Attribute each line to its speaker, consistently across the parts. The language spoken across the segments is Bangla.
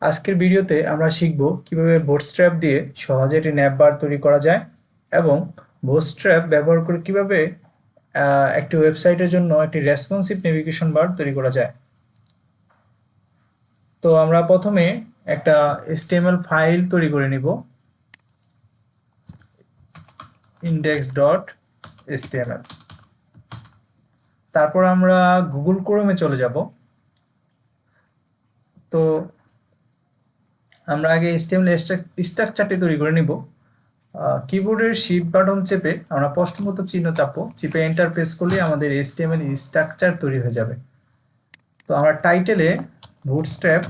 Speaker 1: আজকের ভিডিওতে আমরা শিখব কিভাবে বুটস্ট্র্যাপ দিয়ে সহজে একটি ন্যাপ বার তৈরি করা যায় এবং বুটস্ট্র্যাপ ব্যবহার করে কিভাবে একটি ওয়েবসাইটের জন্য একটি রেসপন্সিভ নেভিগেশন বার তৈরি করা যায়। তো আমরা প্রথমে একটা HTML ফাইল তৈরি করে নিব, index.html। তারপর আমরা গুগল ক্রোমে চলে যাব। তো আমরা আগে HTML স্ট্রাকচারটি তৈরি করে নিব। কিবোর্ডের শিফট বাটন চেপে আমরা প্রশ্নবোধক চিহ্ন চাপবো, চেপে এন্টার প্রেস করলে আমাদের HTML স্ট্রাকচার তৈরি হয়ে যাবে। তো আমরা টাইটেলে বুটস্ট্র্যাপ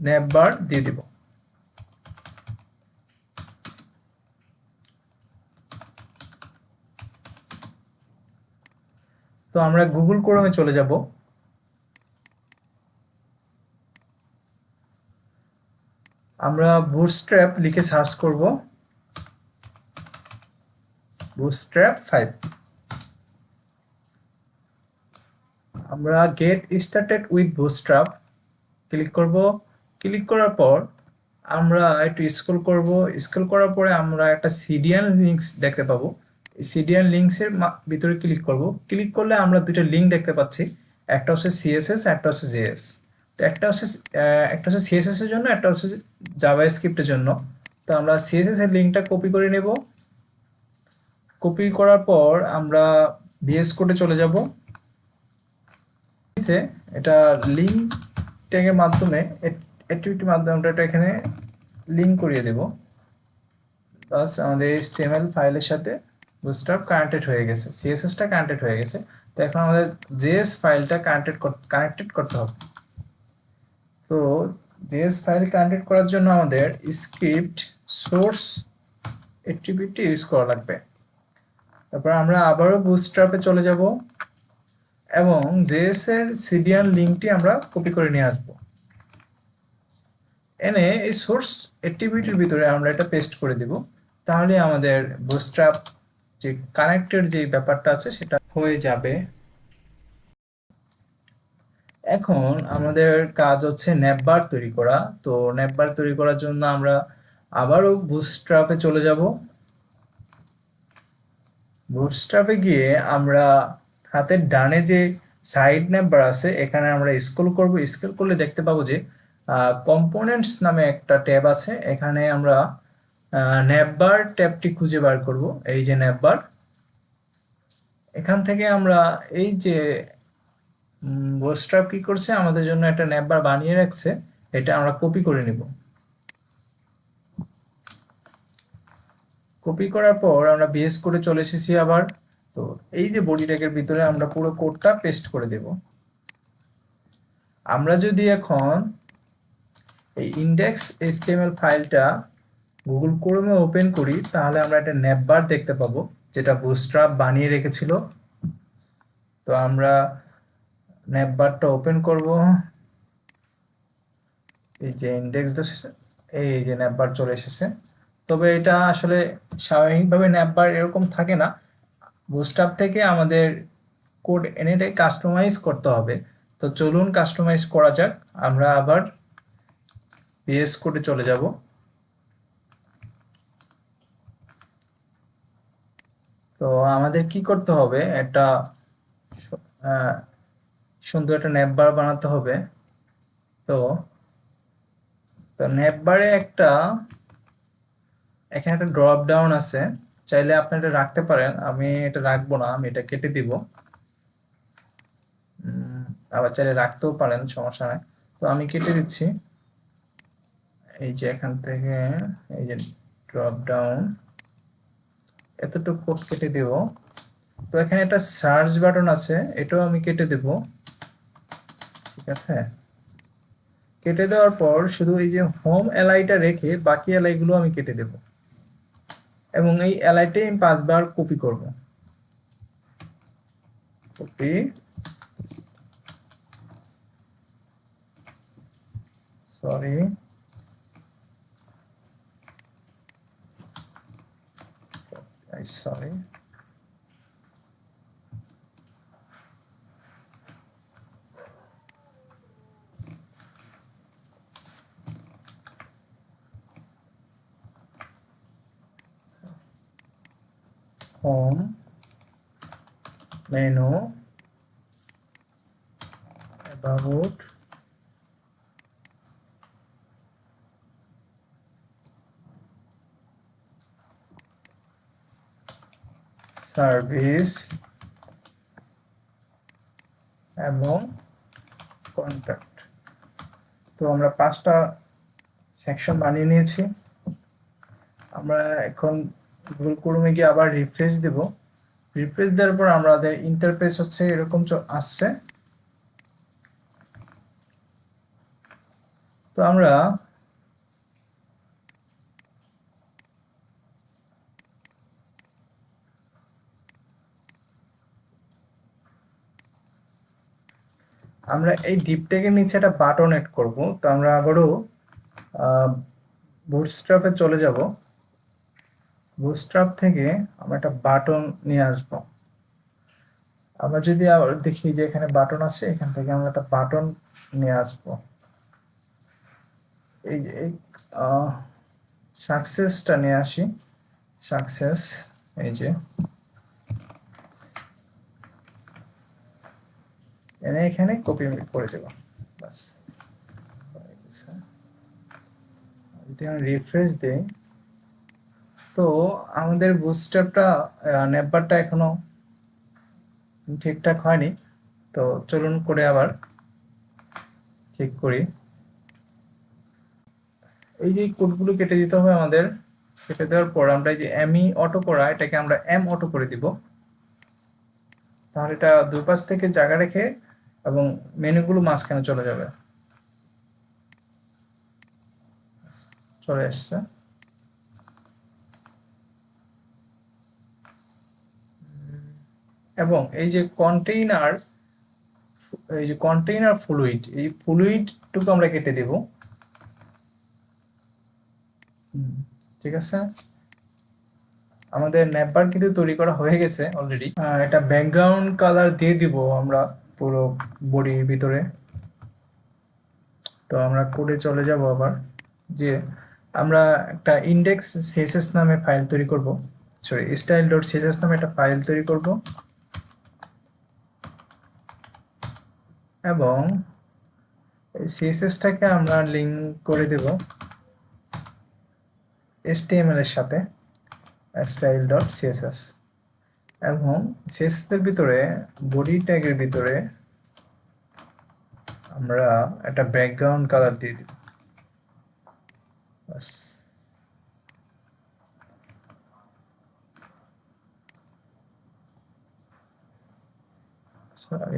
Speaker 1: ন্যাপ বার দিয়ে দিব। তো আমরা গুগল ক্রোমে চলে যাব। আমরা বুটস্ট্র্যাপ লিখে সার্চ করব, বুটস্ট্র্যাপ 5। আমরা get started with bootstrap click করব। ক্লিক করার পর আমরা একটু স্ক্রল করব। স্ক্রল করার পরে আমরা একটা সিডিএন লিঙ্কস দেখতে পাবো। এই সিডিএন লিঙ্কসের ভিতরে ক্লিক করব। ক্লিক করলে আমরা দুটো লিঙ্ক দেখতে পাচ্ছি, একটা হচ্ছে সিএসএস, একটা হচ্ছে জেএস। তো একটা হচ্ছে সিএসএস এর জন্য, একটা হচ্ছে জাভাস্ক্রিপ্টের জন্য। তো আমরা সিএসএস এর লিঙ্কটা কপি করে নেব। কপি করার পর আমরা ভিএস কোডে চলে যাব। এটা লিঙ্ক ট্যাগের মাধ্যমে, অ্যাক্টিভিটির মাধ্যমে আমরা এটা এখানে লিঙ্ক করিয়ে দেব। বাস আমাদের HTML ফাইলের সাথে বুটস্ট্র্যাপ কানেক্টেড হয়ে গেছে, সিএসএসটা কানেক্টেড হয়ে গেছে। তো এখন আমাদের জেএস ফাইলটা কানেক্টেড করতে হবে। তো জেএস ফাইল কানেক্টেড করার জন্য আমাদের স্ক্রিপ্ট সোর্স অ্যাট্রিবিউটটি ইউজ করা লাগবে। তারপর আমরা আবারও বুটস্ট্র্যাপে চলে যাব এবং জেএস এর সিডিএন লিঙ্কটি আমরা কপি করে নিয়ে আসব। এনে এই সোর্স অ্যাট্রিবিউটের ভিতরে আমরা এটা পেস্ট করে দিব। তাহলে আমাদের বুটস্ট্র্যাপ যে কানেক্টেড যে ব্যাপারটা আছে সেটা হয়ে যাবে। এখন আমাদের কাজ হচ্ছে ন্যাপবার তৈরি করা। তো ন্যাপবার তৈরি করার জন্য আমরা আবারও বুটস্ট্র্যাপে চলে যাব। বুটস্ট্র্যাপে গিয়ে আমরা হাতের ডানে যে সাইড ন্যাপবার আছে এখানে আমরা স্ক্রল করব। স্ক্রল করলে দেখতে পাবো যে কম্পোনেন্টস নামে একটা ট্যাব আছে। এখানে আমরা ন্যাপবার ট্যাবটি খুঁজে বার করব। এই যে ন্যাপবার, এখান থেকে আমরা এই যে বুটস্ট্র্যাপ কি করছে, আমাদের জন্য একটা ন্যাপবার বানিয়ে রাখছে, এটা আমরা কপি করে নিব। কপি করার পর আমরা ভিএস কোডে চলে এসেছি আবার। তো এই যে বডি ট্যাগের ভিতরে আমরা পুরো কোডটা পেস্ট করে দেব। আমরা যদি এখন এই ইনডেক্স এইচটিএমএল ফাইলটা গুগল ক্রোমে ওপেন করি তাহলে আমরা একটা ন্যাপবার দেখতে পাবো যেটা বুটস্ট্র্যাপ বানিয়ে রেখেছিল। তো আমরা ন্যাপবারটা ওপেন করব। এই যে ইনডেক্স, এই যে ন্যাপবার চলে এসেছে। তবে এটা আসলে স্বাভাবিকভাবে ন্যাপবার এরকম থাকে না, বুটস্ট্র্যাপ থেকে আমাদের কোড এনে কাস্টমাইজ করতে হবে। তো চলুন কাস্টমাইজ করা যাক। আমরা আবার ভিএস কোডে চলে যাব। তো আমাদের কি করতে হবে, একটা সুন্দর একটা ন্যাপবার বানাতে হবে। তো তো ন্যাপবারে এখানে একটা ড্রপ ডাউন আছে, চাইলে আপনি এটা রাখতে পারেন। আমি এটা রাখবো না, আমি এটা কেটে দিব। আবার চাইলে রাখতেও পারেন, সমস্যা নাই। তো আমি কেটে দিচ্ছি। এই যে এখান থেকে এই যে ড্রপ ডাউন, এতটুকু কোড কেটে দেব। তো এখানে একটা সার্চ বাটন আছে, এটাও আমি কেটে দেব। ঠিক আছে, কেটে দেওয়ার পর শুধু এই যে হোম এলাইটা রেখে বাকি এলাইগুলো আমি কেটে দেব এবং এই এলাইটাই আমি 5 বার কপি করব। Copy, sorry, sorry. Home menu about service এবং কন্ট্যাক্ট। তো আমরা 5টা সেকশন বানিয়ে নিয়েছি। আমরা এখন গুগল ক্রোমে গিয়ে আবার রিফ্রেশ দেব। রিফ্রেশ দেওয়ার পর আমাদের ইন্টারফেস হচ্ছে এরকম আসছে। তো আমরা এই ডিপ ট্যাগের নিচে একটা বাটন এড করব। তো আমরা আবারও বুটস্ট্র্যাপে চলে যাব। বুটস্ট্র্যাপ থেকে আমরা একটা বাটন নিয়ে আসব। আমরা যদি আবার দেখি যে এখানে বাটন আছে, এখান থেকে আমরা একটা বাটন নিয়ে আসব। এই যে সাকসেসটা নিয়ে আসি। সাকসেস, এই যে এনে এখানে কপি করে দেব। বাস, যদি আমি রিফ্রেশ দেই তো আমাদের বুটস্ট্র্যাপটা নেটবারটা এখনো ঠিকঠাক হয়নি। তো চলুন করে আবার চেক করি। এই যে কোডগুলো কেটে দিতে হবে আমাদের। কেটে দেওয়ার পর আমরা এই যে এমই অটো করা, এটাকে আমরা এম অটো করে দিব। তাহলে এটা দুই পাশ থেকে জায়গা রেখে এবং মেনুগুলো মাঝখানে চলে যাবে। চলে এসছে। এবং এই যে কন্টেইনার ফ্লুইড, এই ফ্লুইডটুকু আমরা কেটে দেব। ঠিক আছে, আমাদের নেটবার কিন্তু তৈরি করা হয়ে গেছে অলরেডি। এটা ব্যাকগ্রাউন্ড কালার দিয়ে দিব আমরা পুরো বডির ভিতরে। তো আমরা কোডে চলে যাব আবার, যে আমরা একটা ইন্ডেক্স সিএসএস নামে ফাইল তৈরি করব। সরি, style.css নামে একটা ফাইল তৈরি করব এবং এই সিএসএসটাকে আমরা লিংক করে দেব HTML এর সাথে, style.css। এবং সিএসএস এর ভিতরে বডি ট্যাগের ভিতরে আমরা একটা ব্যাকগ্রাউন্ড কালার দিয়ে দিব। বাস,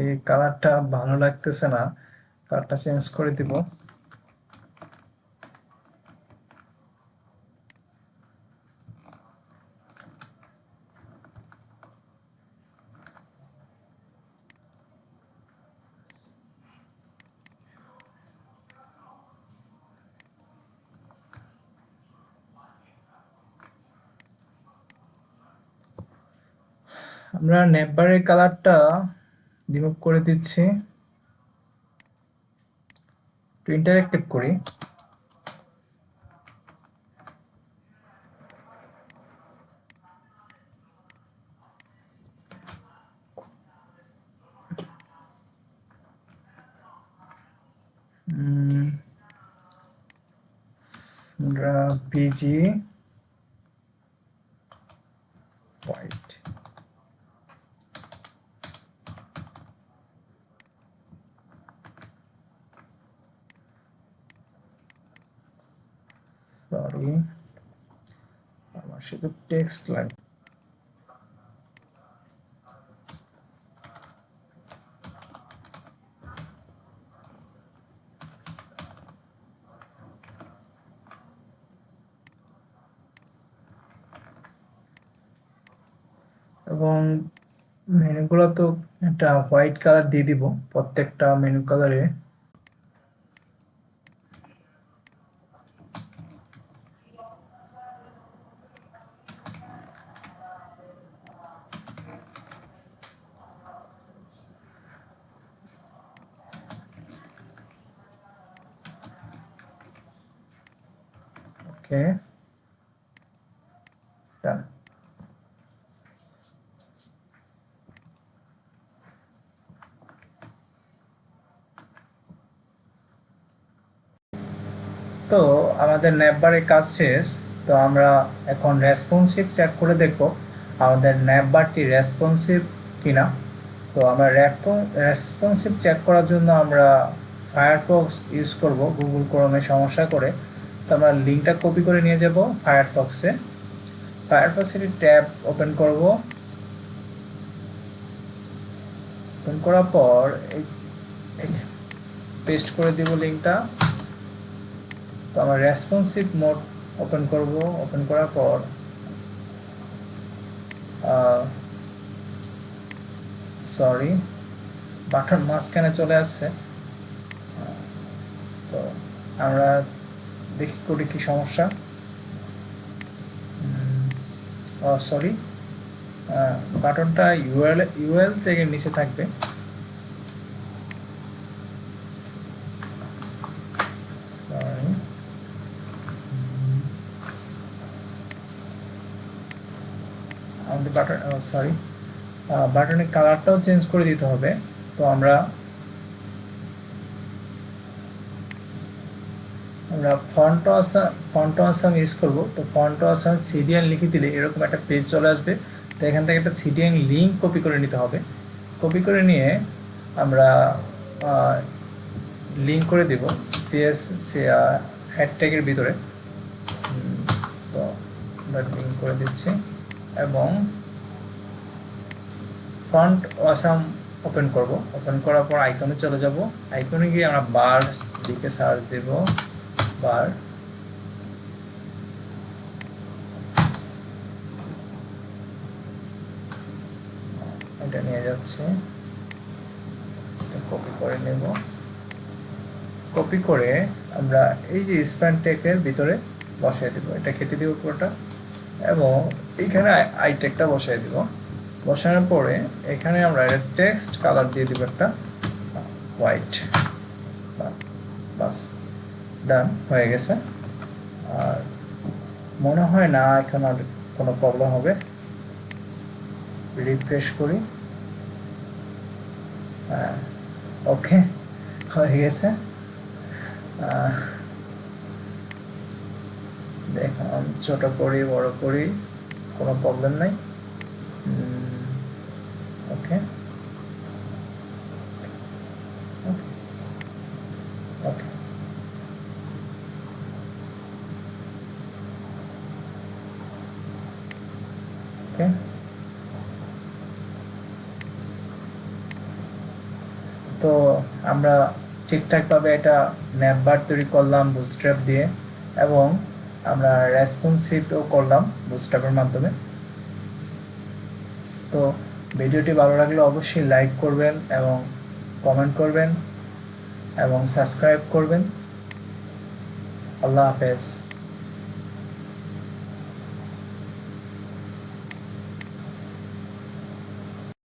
Speaker 1: এই কালারটা ভালো লাগতেছে না, কালারটা চেঞ্জ করে দিব। আমরা নেটবারের কালারটা রিমুভ করে দিচ্ছি, একটু ইন্টারেক্টিভ করি। আমরা বিজি হোয়াইট, সরি আমার শুধু টেক্সট লাগে। এবং মেনুগুলো তো একটা হোয়াইট কালার দিয়ে দিব প্রত্যেকটা মেনু কালারে। ওকে, ডান। তো আমাদের ন্যাপবারের কাজ শেষ। তো আমরা এখন রেসপন্সিভ চেক করে দেখব আমাদের ন্যাপবারটি রেসপন্সিভ কিনা। তো আমরা রেসপন্সিভ চেক করার জন্য আমরা ফায়ারফক্স ইউজ করব গুগল ক্রোমে সমস্যা করে। তো আমরা লিঙ্কটা কপি করে নিয়ে যাব ফায়ারফক্সে। ফায়ারফক্সের ট্যাব ওপেন করব। ওপেন করার পর এই পেস্ট করে দিব লিঙ্কটা। তো আমরা রেসপন্সিভ মোড ওপেন করব। ওপেন করার পর সরি বাটন মাঝখানে চলে আসছে। তো আমরা দেখি করি কি সমস্যা। সরি, বাটনটা ইউএল থেকে নিচে থাকবে। আমাদের বাটন সরি বাটনের কালারটাও চেঞ্জ করে দিতে হবে। তো আমরা ফন্ট আসাম ইউজ করব। তো ফন্ট আসাম সিডিএন লিখে দিলে এরকম একটা পেজ চলে আসবে। তো এখান থেকে একটা সিডিএন লিঙ্ক কপি করে নিতে হবে। কপি করে নিয়ে আমরা লিঙ্ক করে দেব হ্যাশট্যাগের ভিতরে। তো আমরা লিঙ্ক করে দিচ্ছি এবং ফন্ট আসাম ওপেন করব। ওপেন করার পর আইকনে চলে যাব। আইকনে গিয়ে আমরা বার লিখে সার্চ দেব। বার এটা নিয়ে যাচ্ছে, কপি করে নেব। কপি করে আমরা এই যে স্প্যান ট্যাগের ভিতরে বসাই দেব। এটা কেটে দিব পুরোটা এবং এইখানে আই ট্যাগটা বসাই দিব। বসানোর পরে এখানে আমরা একটা টেক্সট কালার দিয়ে দিব একটা হোয়াইট। বাস ডান হয়ে গেছে। আর মনে হয় না এখন আর কোনো প্রবলেম হবে। রিফ্রেশ করি। হ্যাঁ, ওকে হয়ে গেছে। দেখুন ছোট করি বড় করি কোনো প্রবলেম নাই। ওকে ওকে ওকে তো আমরা ঠিকঠাকভাবে এটা ন্যাপবার তৈরি করলাম বুটস্ট্র্যাপ দিয়ে এবং আমরা রেসপন্সিভও করলাম বুটস্ট্র্যাপের মাধ্যমে। তো ভিডিওটি ভালো লাগলে অবশ্যই লাইক করবেন এবং কমেন্ট করবেন এবং সাবস্ক্রাইব করবেন। আল্লাহ হাফেজ।